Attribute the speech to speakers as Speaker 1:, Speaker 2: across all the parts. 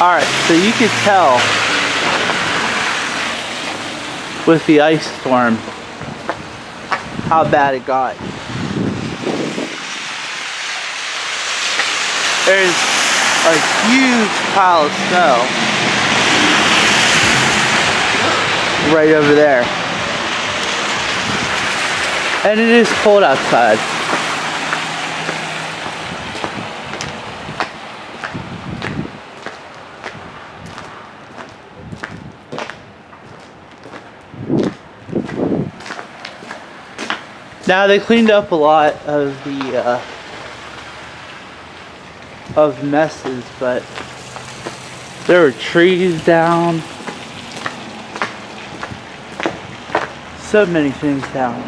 Speaker 1: Alright, so you could tell with the ice storm how bad it got. There's a huge pile of snow right over there. And it is cold outside. Now they cleaned up a lot of the messes, but there were trees down. So many things down.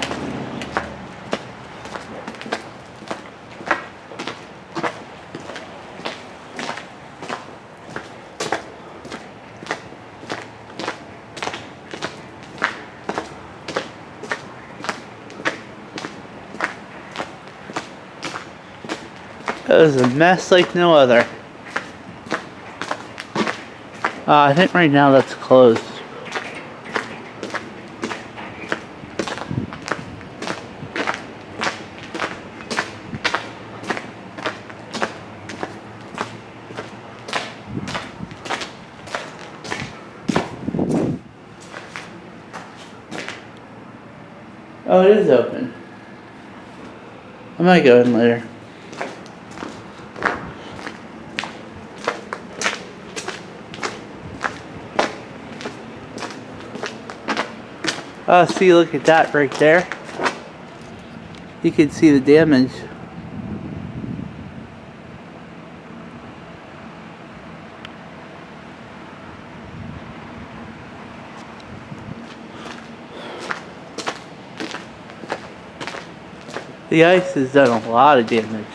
Speaker 1: It was a mess like no other. I think right now that's closed. Oh, it is open. I might go in later. Oh, see, look at that right there. You can see the damage. The ice has done a lot of damage.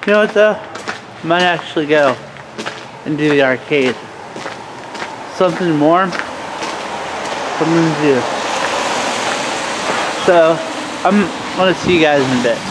Speaker 1: You know what though? I might actually go and do the arcade. Something warm, something to do. So, I'm gonna see you guys in a bit.